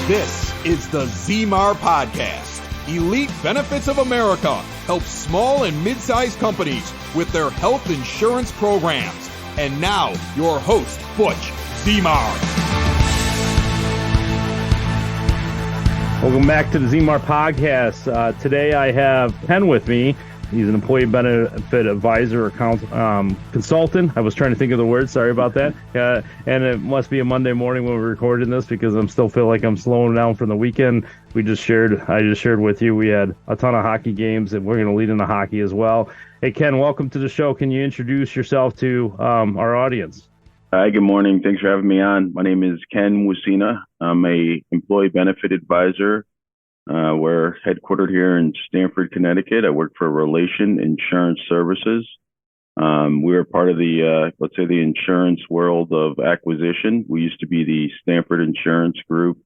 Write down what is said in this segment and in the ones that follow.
This is the ZMAR Podcast. Elite Benefits of America helps small and mid-sized companies with their health insurance programs. And now, your host, Butch ZMAR. Welcome back to the ZMAR Podcast. Today I have Ken with me. He's an employee benefit advisor or consultant. I was trying to think of the word. Sorry about that. And it must be a Monday morning when we're recording this because I still feel like I'm slowing down from the weekend. I just shared with you. We had a ton of hockey games, and we're going to lead into hockey as well. Hey, Ken, welcome to the show. Can you introduce yourself to our audience? Hi, good morning. Thanks for having me on. My name is Ken Wosczyna. I'm a employee benefit advisor. We're headquartered here in Stamford, Connecticut. I work for Relation Insurance Services. We're part of the, the insurance world of acquisition. We used to be the Stamford Insurance Group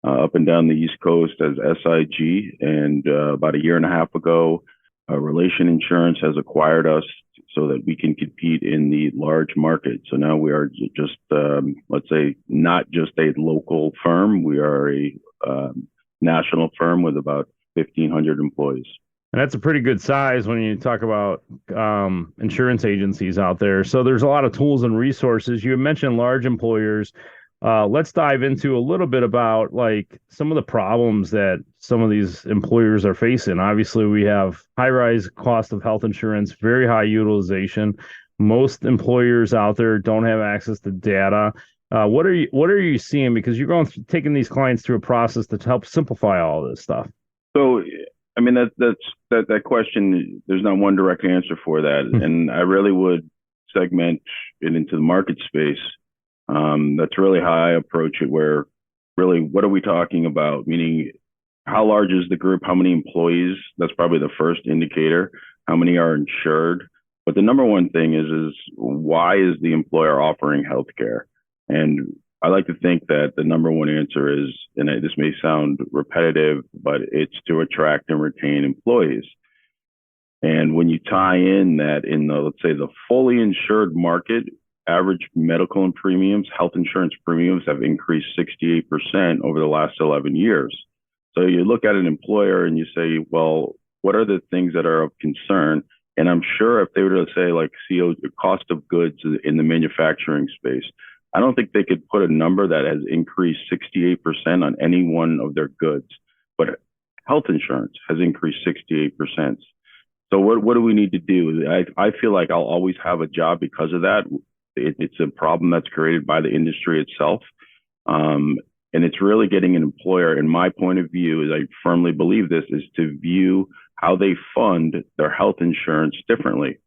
up and down the East Coast as SIG. And about a year and a half ago, Relation Insurance has acquired us so that we can compete in the large market. So now we are just, not just a local firm. We are a national firm with about 1,500 employees. And that's a pretty good size when you talk about insurance agencies out there. So there's a lot of tools and resources. You mentioned large employers. Let's dive into a little bit about like some of the problems that some of these employers are facing. Obviously, we have high-rise cost of health insurance, very high utilization. Most employers out there don't have access to data. What are you seeing? Because you're taking these clients through a process to help simplify all this stuff. So, I mean, that question, there's not one direct answer for that. And I really would segment it into the market space. That's really how I approach it, where really, what are we talking about? Meaning, how large is the group? How many employees? That's probably the first indicator. How many are insured? But the number one thing is why is the employer offering healthcare? And I like to think that the number one answer is, and this may sound repetitive, but it's to attract and retain employees. And when you tie in that in the fully insured market, average medical premiums, health insurance premiums have increased 68% over the last 11 years. So you look at an employer and you say, well, what are the things that are of concern? And I'm sure if they were to say like the cost of goods in the manufacturing space, I don't think they could put a number that has increased 68% on any one of their goods, but health insurance has increased 68%. So what do we need to do? I feel like I'll always have a job because of that. It's a problem that's created by the industry itself. And it's really getting an employer, in my point of view, as I firmly believe this, is to view how they fund their health insurance differently.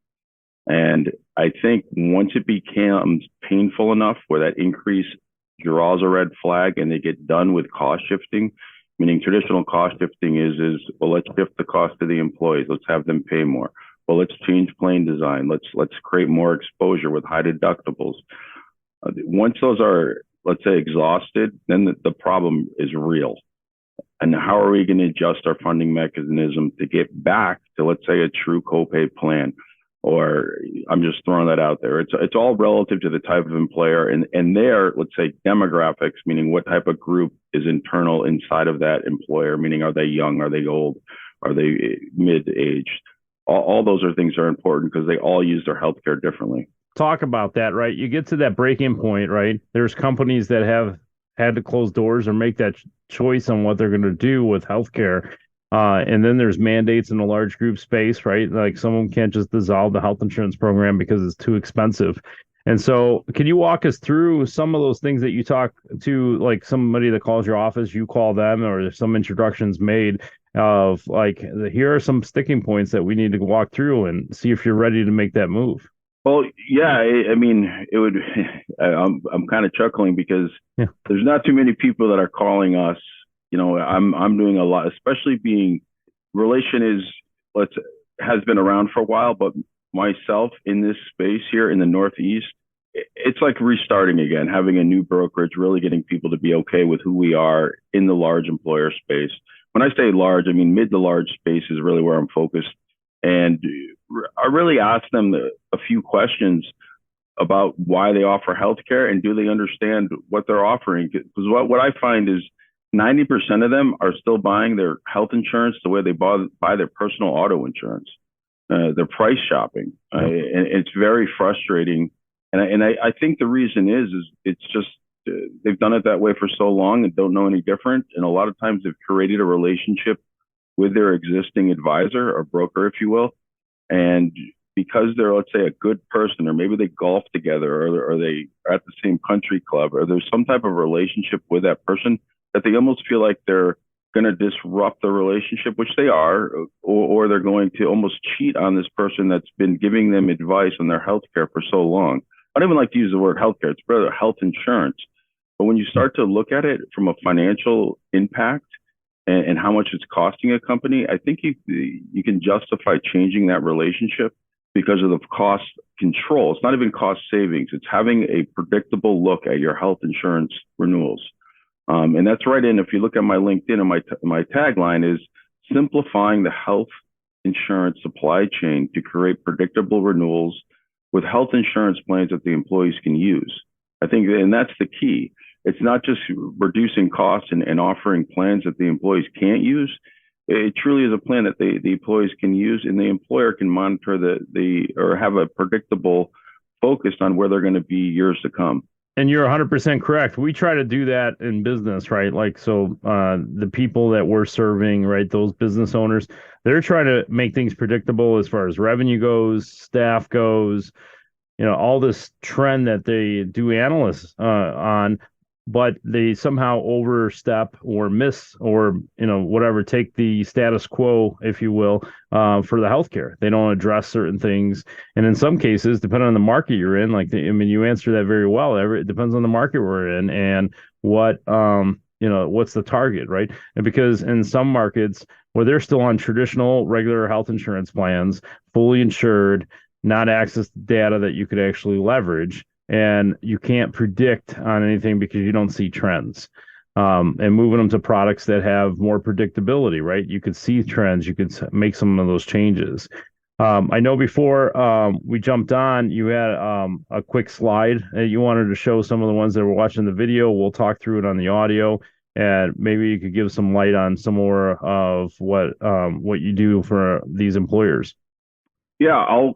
And I think once it becomes painful enough where that increase draws a red flag and they get done with cost shifting, meaning traditional cost shifting is, well, let's shift the cost to the employees. Let's have them pay more. Well, let's change plan design. Let's create more exposure with high deductibles. Once those are, let's say, exhausted, then the problem is real. And how are we going to adjust our funding mechanism to get back to, let's say, a true copay plan? Or I'm just throwing that out there. It's all relative to the type of employer and their, let's say, demographics, meaning what type of group is internal inside of that employer, meaning are they young, are they old, are they mid-aged? All those are things that are important because they all use their healthcare differently. Talk about that, right? You get to that break-in point, right? There's companies that have had to close doors or make that choice on what they're going to do with healthcare. And then there's mandates in the large group space, right? Like someone can't just dissolve the health insurance program because it's too expensive. And so can you walk us through some of those things that you talk to, like somebody that calls your office, you call them, or there's some introductions made of like, here are some sticking points that we need to walk through and see if you're ready to make that move? Well, yeah, I mean, it would, I'm kind of chuckling because there's not too many people that are calling us. You know, I'm doing a lot, especially being Relation has been around for a while, but myself in this space here in the Northeast, it's like restarting again, having a new brokerage, really getting people to be okay with who we are in the large employer space. When I say large, I mean mid to large space is really where I'm focused. And I really ask them a few questions about why they offer healthcare and do they understand what they're offering? Because what I find is 90% of them are still buying their health insurance the way they buy their personal auto insurance. They're price shopping, and it's very frustrating. And I think the reason is it's just they've done it that way for so long and don't know any different. And a lot of times they've created a relationship with their existing advisor or broker, if you will. And because they're, let's say, a good person, or maybe they golf together, or they are at the same country club, or there's some type of relationship with that person, that they almost feel like they're going to disrupt the relationship, which they are, or they're going to almost cheat on this person that's been giving them advice on their healthcare for so long. I don't even like to use the word healthcare. It's rather health insurance. But when you start to look at it from a financial impact and how much it's costing a company, I think you can justify changing that relationship because of the cost control. It's not even cost savings. It's having a predictable look at your health insurance renewals. And that's right in, if you look at my LinkedIn, and my tagline is simplifying the health insurance supply chain to create predictable renewals with health insurance plans that the employees can use. I think, and that's the key. It's not just reducing costs and offering plans that the employees can't use. It truly is a plan that the employees can use, and the employer can monitor or have a predictable focus on where they're going to be years to come. And you're 100% correct. We try to do that in business, right? Like, so the people that we're serving, right, those business owners, they're trying to make things predictable as far as revenue goes, staff goes, all this trend that they do analysts on, but they somehow overstep or miss or, whatever, take the status quo, if you will, for the healthcare. They don't address certain things. And in some cases, depending on the market you're in, you answer that very well. It depends on the market we're in and what, what's the target, right? And because in some markets where they're still on traditional regular health insurance plans, fully insured, not access to data that you could actually leverage, and you can't predict on anything because you don't see trends. And moving them to products that have more predictability, right? You could see trends, you could make some of those changes. I know before we jumped on, you had a quick slide that you wanted to show some of the ones that were watching the video. We'll talk through it on the audio, and maybe you could give some light on some more of what you do for these employers. Yeah, I'll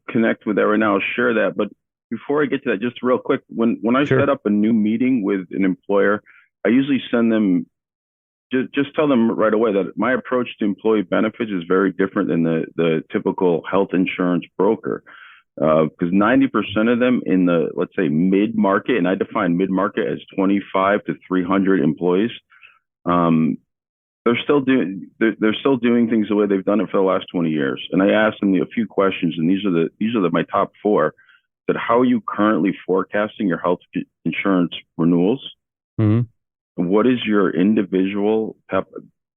connect with that right now. I'll share that, but before I get to that, just real quick, when I set up a new meeting with an employer, I usually send them, just tell them right away that my approach to employee benefits is very different than the typical health insurance broker. Because 90% of them in the, let's say, mid-market, and I define mid-market as 25 to 300 employees, they're still doing things the way they've done it for the last 20 years. And I asked them a few questions, and these are my top four. That how are you currently forecasting your health insurance renewals? Mm-hmm. What is your individual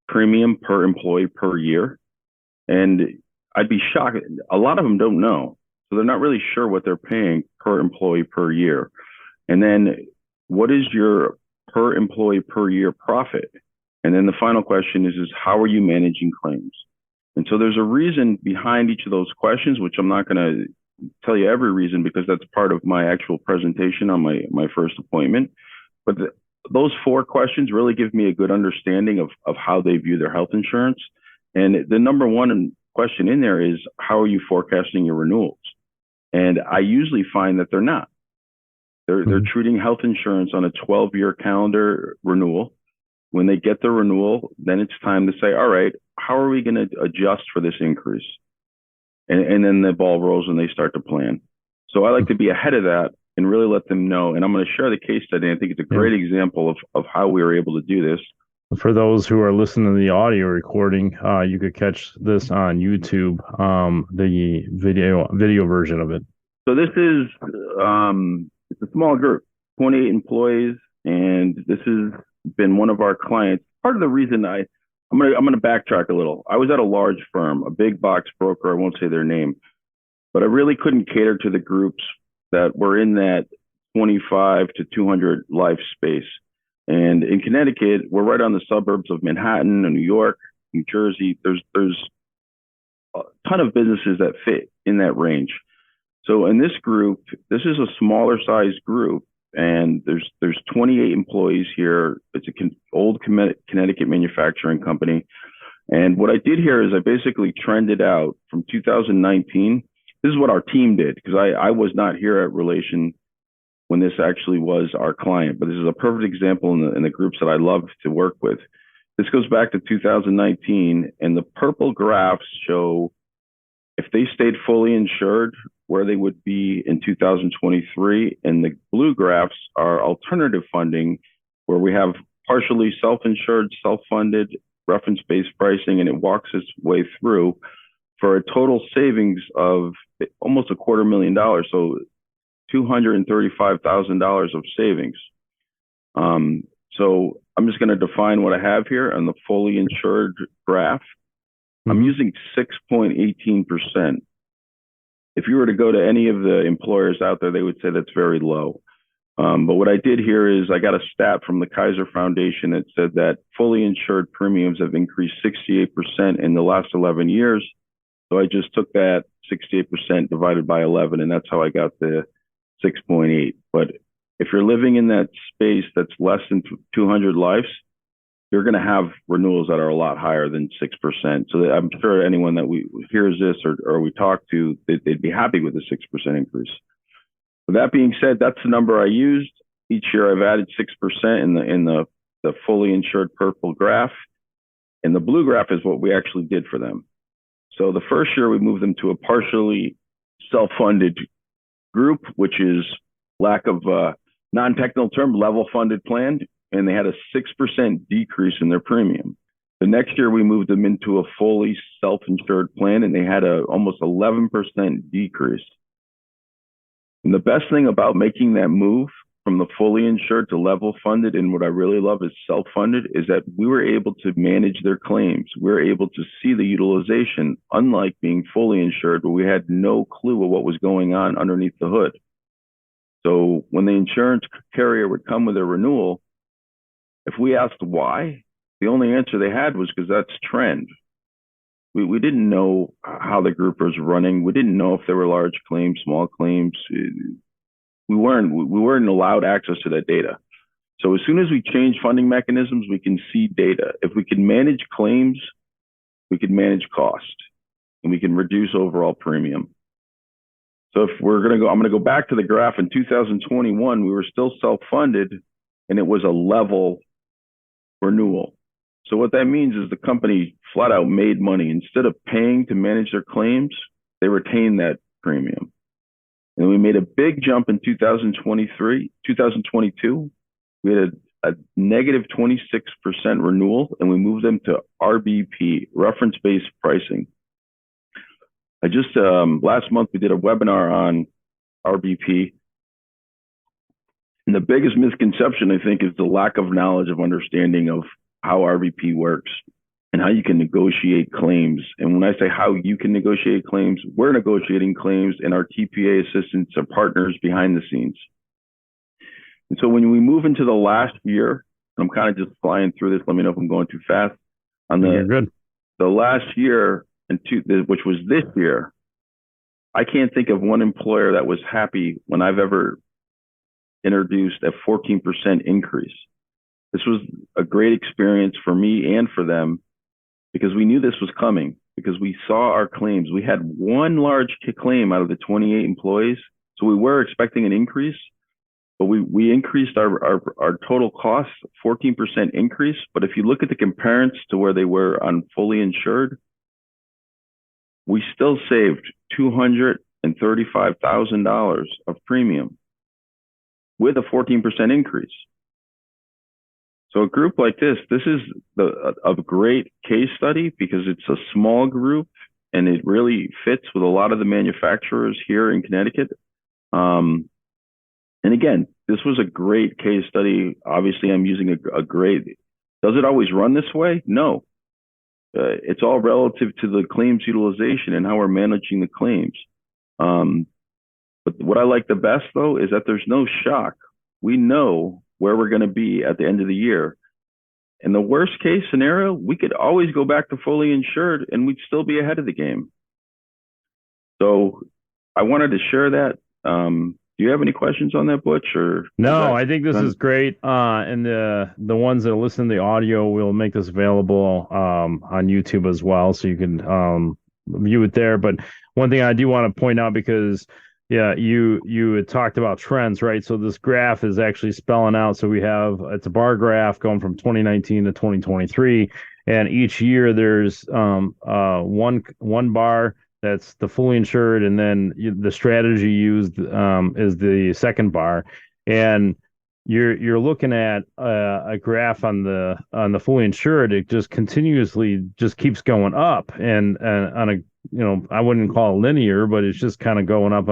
premium per employee per year? And I'd be shocked. A lot of them don't know. So they're not really sure what they're paying per employee per year. And then what is your per employee per year profit? And then the final question is how are you managing claims? And so there's a reason behind each of those questions, which I'm not going to tell you every reason because that's part of my actual presentation on my first appointment. But those four questions really give me a good understanding of how they view their health insurance. And the number one question in there is, how are you forecasting your renewals? And I usually find that they're not. They're treating health insurance on a 12-year calendar renewal. When they get the renewal, then it's time to say, all right, how are we going to adjust for this increase? And then the ball rolls and they start to plan. So I like to be ahead of that and really let them know. And I'm going to share the case study. I think it's a great example of how we were able to do this. For those who are listening to the audio recording, you could catch this on YouTube, the video version of it. So this is it's a small group, 28 employees, and this has been one of our clients. Part of the reason I'm going to backtrack a little. I was at a large firm, a big box broker. I won't say their name, but I really couldn't cater to the groups that were in that 25 to 200 life space. And in Connecticut, we're right on the suburbs of Manhattan and New York, New Jersey. There's a ton of businesses that fit in that range. So in this group, this is a smaller size group. and there's 28 employees here. It's an old Connecticut manufacturing company. And what I did here is I basically trended out from 2019. This is what our team did, because I was not here at Relation when this actually was our client, but this is a perfect example in the groups that I love to work with. This goes back to 2019, and the purple graphs show if they stayed fully insured, where they would be in 2023, and the blue graphs are alternative funding, where we have partially self-insured, self-funded, reference-based pricing, and it walks its way through for a total savings of almost $250,000, so $235,000 of savings. So I'm just going to define what I have here on the fully insured graph. I'm using 6.18%. If you were to go to any of the employers out there, they would say that's very low. But what I did here is I got a stat from the Kaiser Foundation that said that fully insured premiums have increased 68% in the last 11 years. So I just took that 68% divided by 11, and that's how I got the 6.8. But if you're living in that space that's less than 200 lives, you're going to have renewals that are a lot higher than 6%. So I'm sure anyone that hears this or we talk to, they'd be happy with a 6% increase. With that being said, that's the number I used. Each year I've added 6% in the fully insured purple graph. And the blue graph is what we actually did for them. So the first year we moved them to a partially self-funded group, which is lack of non-technical term, level funded plan, and they had a 6% decrease in their premium. The next year we moved them into a fully self-insured plan, and they had a almost 11% decrease. And the best thing about making that move from the fully insured to level funded, and what I really love is self-funded, is that we were able to manage their claims. We were able to see the utilization, unlike being fully insured, where we had no clue of what was going on underneath the hood. So when the insurance carrier would come with a renewal, if we asked why, the only answer they had was because that's trend. We didn't know how the group was running. We didn't know if there were large claims, small claims. We weren't allowed access to that data. So as soon as we change funding mechanisms, we can see data. If we can manage claims, we can manage cost, and we can reduce overall premium. So if I'm going to go back to the graph. In 2021, we were still self-funded, and it was a level renewal. So what that means is the company flat out made money. Instead of paying to manage their claims, they retained that premium. And we made a big jump in 2022. We had a negative 26% renewal, and we moved them to RBP, reference-based pricing. I just, last month, we did a webinar on RBP. And the biggest misconception, I think, is the lack of knowledge of understanding of how RBP works and how you can negotiate claims. And when I say how you can negotiate claims, we're negotiating claims, and our TPA assistants are partners behind the scenes. And so when we move into the last year, I'm kind of just flying through this. Let me know if I'm going too fast. You're good. The last year, which was this year, I can't think of one employer that was happy when I've ever introduced a 14% increase. This was a great experience for me and for them, because we knew this was coming, because we saw our claims. We had one large claim out of the 28 employees, so we were expecting an increase, but we increased our total cost, 14% increase. But if you look at the comparison to where they were on fully insured, we still saved $235,000 of premium with a 14% increase. So a group like this is a great case study, because it's a small group and it really fits with a lot of the manufacturers here in Connecticut. And again, this was a great case study. Obviously, I'm using a great. Does it always run this way? No. It's all relative to the claims utilization and how we're managing the claims. But what I like the best, though, is that there's no shock. We know where we're going to be at the end of the year. In the worst case scenario, we could always go back to fully insured and we'd still be ahead of the game. So I wanted to share that. Do you have any questions on that, Butch? Or No, I think this is great. And the ones that listen to the audio, we'll make this available on YouTube as well, so you can view it there. But one thing I do want to point out, because yeah, you had talked about trends, right? So this graph is actually spelling out. So it's a bar graph going from 2019 to 2023, and each year there's one bar that's the fully insured, and then the strategy used is the second bar, and you're looking at a graph on the fully insured. It just continuously just keeps going up, and on a I wouldn't call it linear, but it's just kind of going up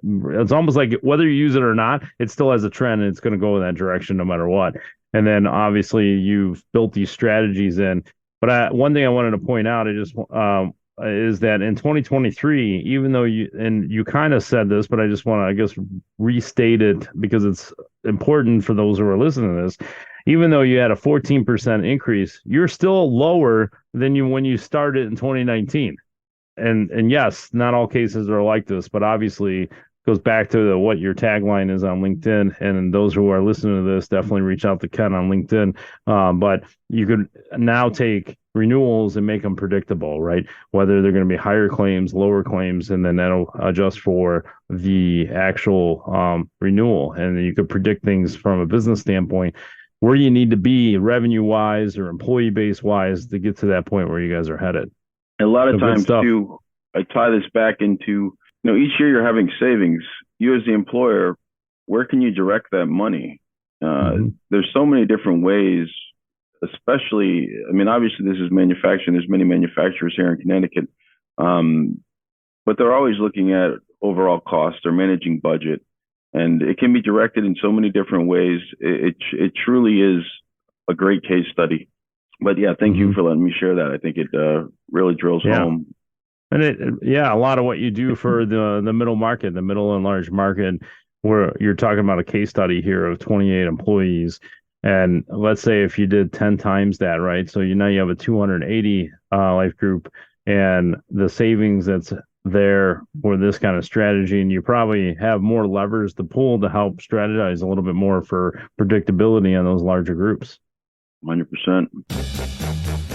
it's almost like whether you use it or not, it still has a trend, and it's going to go in that direction no matter what. And then obviously you've built these strategies in. But one thing I wanted to point out, is that in 2023, even though you kind of said this, but I just want to, I guess, restate it because it's important for those who are listening to this. Even though you had a 14% increase, you're still lower than when you started in 2019. And yes, not all cases are like this, but obviously it goes back to what your tagline is on LinkedIn. And those who are listening to this, definitely reach out to Ken on LinkedIn. But you could now take renewals and make them predictable, right? Whether they're going to be higher claims, lower claims, and then that'll adjust for the actual renewal. And you could predict things from a business standpoint, where you need to be revenue wise or employee base wise to get to that point where you guys are headed. And a lot of times too, I tie this back into, each year you're having savings. You as the employer, where can you direct that money? There's so many different ways, especially, obviously this is manufacturing. There's many manufacturers here in Connecticut, but they're always looking at overall cost or managing budget, and it can be directed in so many different ways. It truly is a great case study. But yeah, thank you for letting me share that. I think it really drills home. And a lot of what you do for the middle market, the middle and large market, where you're talking about a case study here of 28 employees. And let's say if you did 10 times that, right? So now you have a 280 life group, and the savings that's there for this kind of strategy, and you probably have more levers to pull to help strategize a little bit more for predictability on those larger groups. 100%.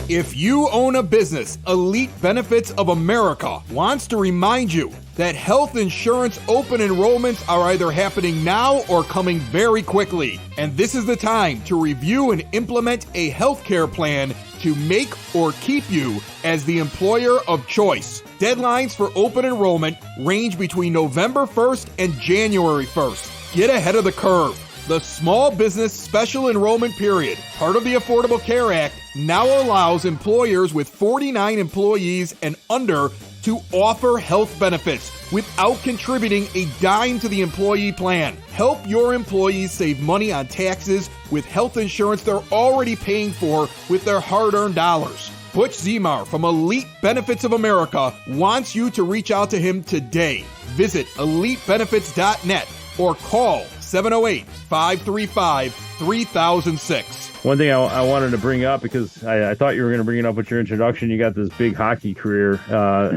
If you own a business, Elite Benefits of America wants to remind you that health insurance open enrollments are either happening now or coming very quickly. And this is the time to review and implement a healthcare plan to make or keep you as the employer of choice. Deadlines for open enrollment range between November 1st and January 1st. Get ahead of the curve. The Small Business Special Enrollment Period, part of the Affordable Care Act, now allows employers with 49 employees and under to offer health benefits without contributing a dime to the employee plan. Help your employees save money on taxes with health insurance they're already paying for with their hard-earned dollars. Butch Zemar from Elite Benefits of America wants you to reach out to him today. Visit elitebenefits.net or call 708-535-3006. One thing I wanted to bring up, because I thought you were going to bring it up with your introduction. You got this big hockey career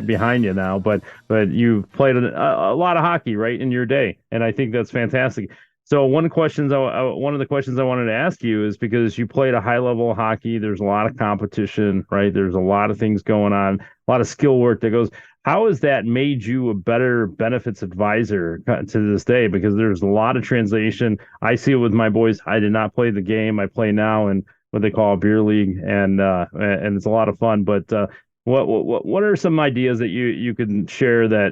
behind you now, but you've played a lot of hockey, right, in your day, and I think that's fantastic. So one of the questions I wanted to ask you is, because you played a high level of hockey, there's a lot of competition, right? There's a lot of things going on, a lot of skill work that goes. How has that made you a better benefits advisor to this day? Because there's a lot of translation. I see it with my boys. I did not play the game. I play now in what they call a beer league, and it's a lot of fun. But what are some ideas that you can share that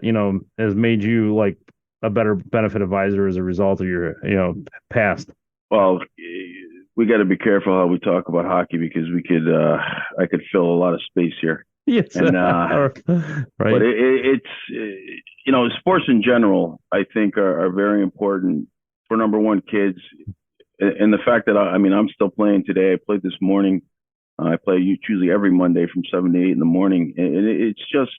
has made you like a better benefit advisor as a result of your past? Well, we got to be careful how we talk about hockey, because I could fill a lot of space here. Yes, and, right. But it's sports in general, I think, are very important for, number one, kids, and the fact that I'm still playing today. I played this morning. I play usually every Monday from 7 to 8 in the morning, and it's just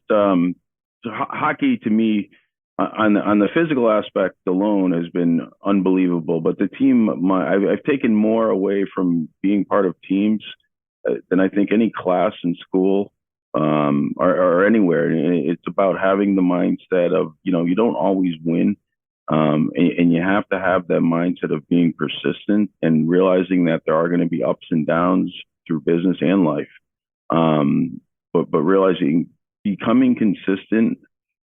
hockey to me. On the physical aspect alone has been unbelievable, but the team, I've taken more away from being part of teams than I think any class in school or anywhere. It's about having the mindset of, you don't always win, And you have to have that mindset of being persistent and realizing that there are going to be ups and downs through business and life. But realizing becoming consistent,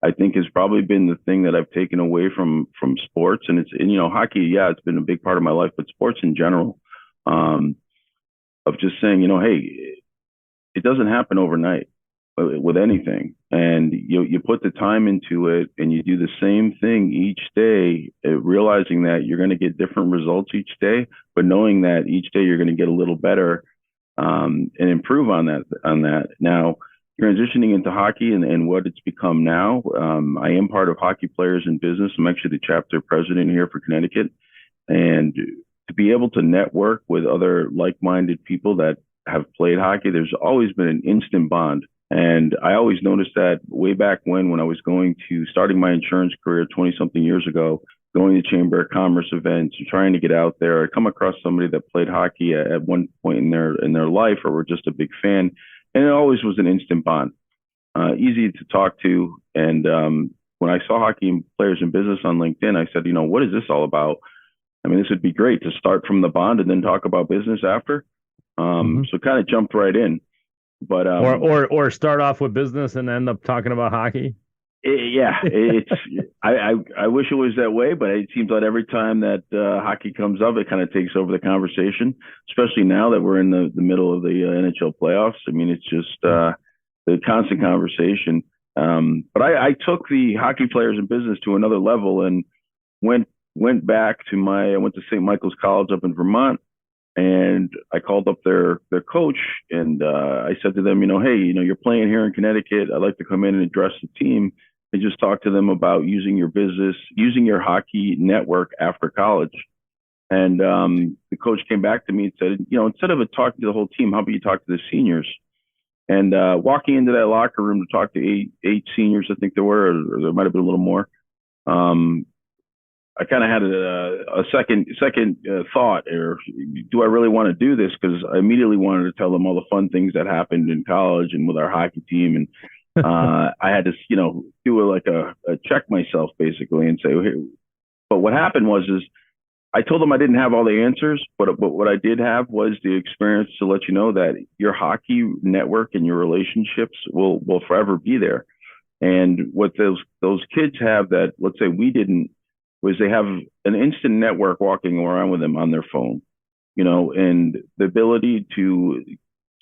I think, has probably been the thing that I've taken away from sports. And hockey, yeah, it's been a big part of my life, but sports in general, of just saying, hey, it doesn't happen overnight with anything. And you put the time into it and you do the same thing each day, realizing that you're going to get different results each day, but knowing that each day you're going to get a little better, and improve on that. Now, transitioning into hockey and what it's become now, I am part of Hockey Players in Business. I'm actually the chapter president here for Connecticut. And to be able to network with other like-minded people that have played hockey, there's always been an instant bond. And I always noticed that way back when I was starting my insurance career 20-something years ago, going to Chamber of Commerce events, trying to get out there. I come across somebody that played hockey at one point in their life, or were just a big fan, and it always was an instant bond, easy to talk to. And when I saw Hockey Players in Business on LinkedIn, I said, what is this all about? I mean, this would be great to start from the bond and then talk about business after. So kind of jumped right in. But or start off with business and end up talking about hockey. I wish it was that way, but it seems like every time that hockey comes up, it kind of takes over the conversation, especially now that we're in the middle of the NHL playoffs. I mean, it's just the constant conversation. But I took the Hockey Players in Business to another level and went back to I went to St. Michael's College up in Vermont. And I called up their coach and I said to them, hey, you're playing here in Connecticut. I'd like to come in and address the team and just talk to them about using your business, using your hockey network after college. And the coach came back to me and said, instead of talking to the whole team, how about you talk to the seniors? And walking into that locker room to talk to eight seniors, I think there were, or there might have been a little more. I kind of had a second thought, or do I really want to do this? Because I immediately wanted to tell them all the fun things that happened in college and with our hockey team. And I had to, do a check myself basically and say, hey. But what happened was I told them I didn't have all the answers, but what I did have was the experience to let you know that your hockey network and your relationships will forever be there. And what those kids have that, let's say, we didn't, was they have an instant network walking around with them on their phone, and the ability to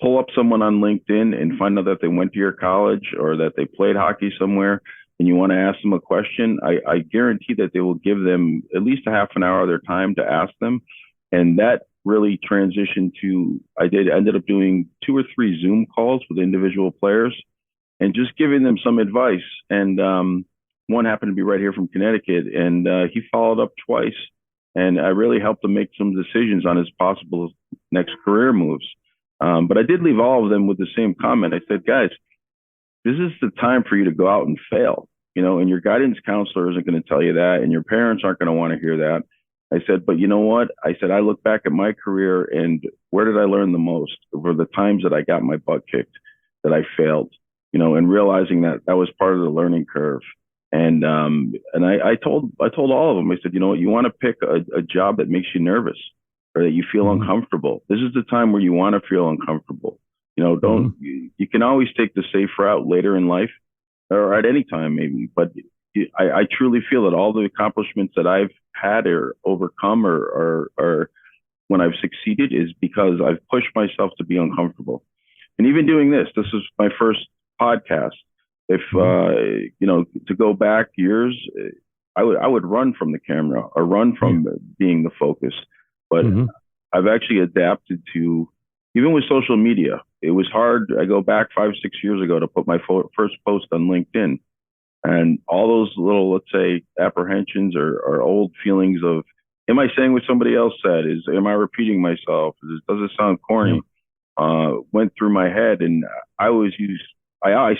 pull up someone on LinkedIn and find out that they went to your college or that they played hockey somewhere, and you want to ask them a question. I guarantee that they will give them at least a half an hour of their time to ask them. And that really transitioned to, ended up doing 2 or 3 Zoom calls with individual players and just giving them some advice. And, one happened to be right here from Connecticut, and he followed up twice. And I really helped him make some decisions on his possible next career moves. But I did leave all of them with the same comment. I said, guys, this is the time for you to go out and fail, and your guidance counselor isn't going to tell you that, and your parents aren't going to want to hear that. I said, but you know what? I said, I look back at my career and where did I learn the most? Were the times that I got my butt kicked, that I failed, and realizing that was part of the learning curve. And I told all of them, I said, you want to pick a job that makes you nervous or that you feel uncomfortable. This is the time where you want to feel uncomfortable. You can always take the safe route later in life or at any time maybe. But I truly feel that all the accomplishments that I've had or overcome or when I've succeeded is because I've pushed myself to be uncomfortable. And even doing this is my first podcast. If, to go back years, I would run from the camera or run from being the focus. But I've actually adapted to, even with social media, it was hard. I go back 5-6 years ago to put my first post on LinkedIn. And all those little, let's say, apprehensions or old feelings of, am I saying what somebody else said? Am I repeating myself? Does it sound corny? Went through my head, and I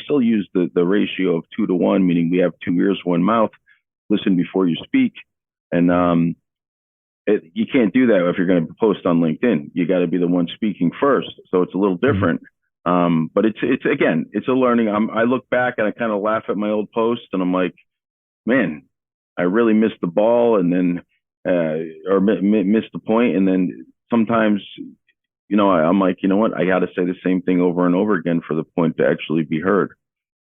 still use the ratio of 2 to 1, meaning we have 2 ears, 1 mouth. Listen before you speak. And you can't do that if you're going to post on LinkedIn. You got to be the one speaking first. So it's a little different. But it's a learning. I look back and I kind of laugh at my old post, and I'm like, man, I really missed the ball, and then or missed the point, and then sometimes, I'm like, you know what, I got to say the same thing over and over again for the point to actually be heard.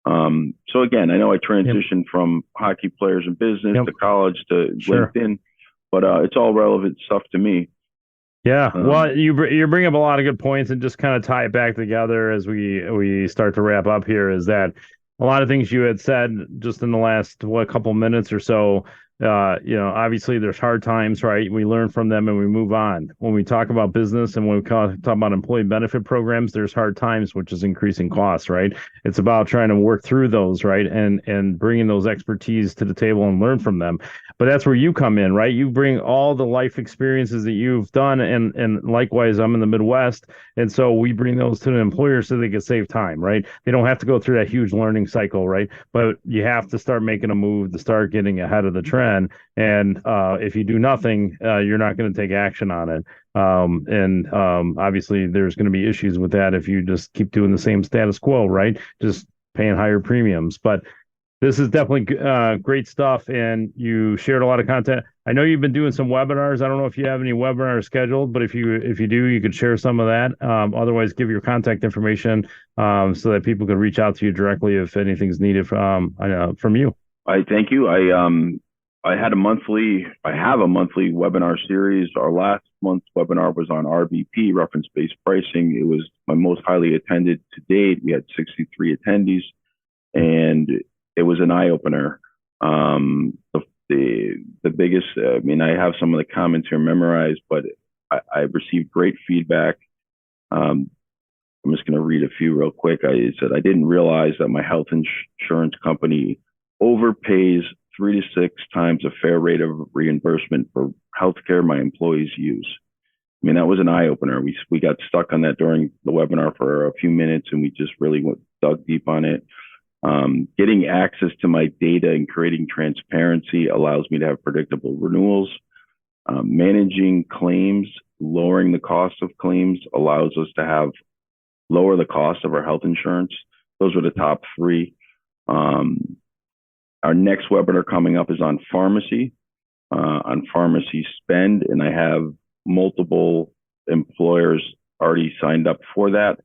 So again, I know I transitioned from hockey players in business to college to LinkedIn, but it's all relevant stuff to me. Yeah, well, you bring up a lot of good points, and just kind of tie it back together as we start to wrap up here, is that a lot of things you had said just in the last couple minutes or so. Obviously there's hard times, right? We learn from them and we move on. When we talk about business and when we talk about employee benefit programs, there's hard times, which is increasing costs, right? It's about trying to work through those, right? And bringing those expertise to the table and learn from them. But that's where you come in, right? You bring all the life experiences that you've done, and likewise, I'm in the Midwest, and so we bring those to the employer so they can save time, right? They don't have to go through that huge learning cycle, right? But you have to start making a move to start getting ahead of the trend. And if you do nothing, you're not going to take action on it. Obviously, there's going to be issues with that if you just keep doing the same status quo, right? Just paying higher premiums. But this is definitely great stuff, and you shared a lot of content. I know you've been doing some webinars. I don't know if you have any webinars scheduled, but if you do, you could share some of that. Otherwise, give your contact information so that people can reach out to you directly if anything's needed from you. I thank you. I have a monthly webinar series. Our last month's webinar was on RBP, reference-based pricing. It was my most highly attended to date. We had 63 attendees, and it was an eye-opener. The biggest, I have some of the comments here memorized, but I received great feedback. I'm just going to read a few real quick. I said, I didn't realize that my health insurance company overpays 3 to 6 times a fair rate of reimbursement for healthcare my employees use. That was an eye opener. We got stuck on that during the webinar for a few minutes, and we just really dug deep on it. Getting access to my data and creating transparency allows me to have predictable renewals. Managing claims, lowering the cost of claims allows us to lower the cost of our health insurance. Those were the top 3. Our next webinar coming up is on pharmacy spend, and I have multiple employers already signed up for that.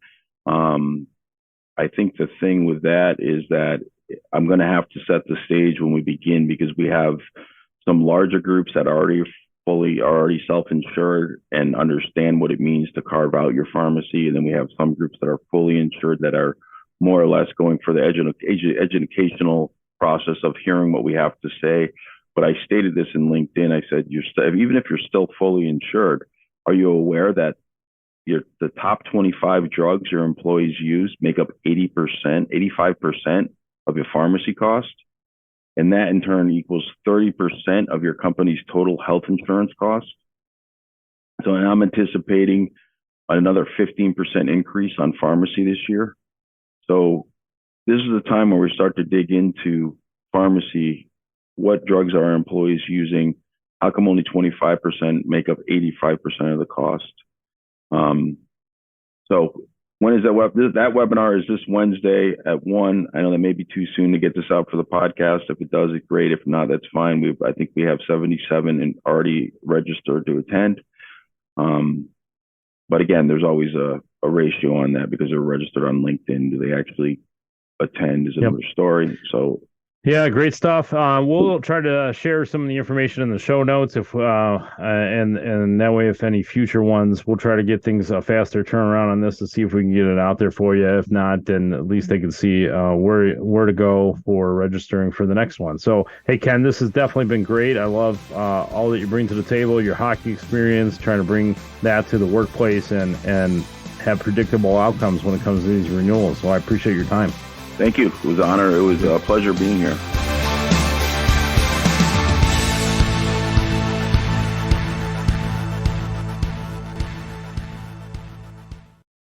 I think the thing with that is that I'm going to have to set the stage when we begin, because we have some larger groups that are already self-insured and understand what it means to carve out your pharmacy, and then we have some groups that are fully insured that are more or less going for the educational process of hearing what we have to say. But I stated this in LinkedIn. I said, even if you're still fully insured, are you aware that the top 25 drugs your employees use make up 85% of your pharmacy cost? And that in turn equals 30% of your company's total health insurance cost. So I'm anticipating another 15% increase on pharmacy this year. So this is the time where we start to dig into pharmacy. What drugs are our employees using? How come only 25% make up 85% of the cost? So when is that webinar is this Wednesday at 1. I know that may be too soon to get this out for the podcast. If it does, it's great. If not, that's fine. I think we have 77 and already registered to attend. But again, there's always a ratio on that because they're registered on LinkedIn. Do they actually attend is another story. So yeah, great stuff. We'll try to share some of the information in the show notes, and that way, if any future ones, we'll try to get things a faster turnaround on this to see if we can get it out there for you. If not, then at least they can see where to go for registering for the next one. So, hey, Ken, this has definitely been great. I love all that you bring to the table, your hockey experience, trying to bring that to the workplace and have predictable outcomes when it comes to these renewals. So I appreciate your time. Thank you. It was an honor. It was a pleasure being here.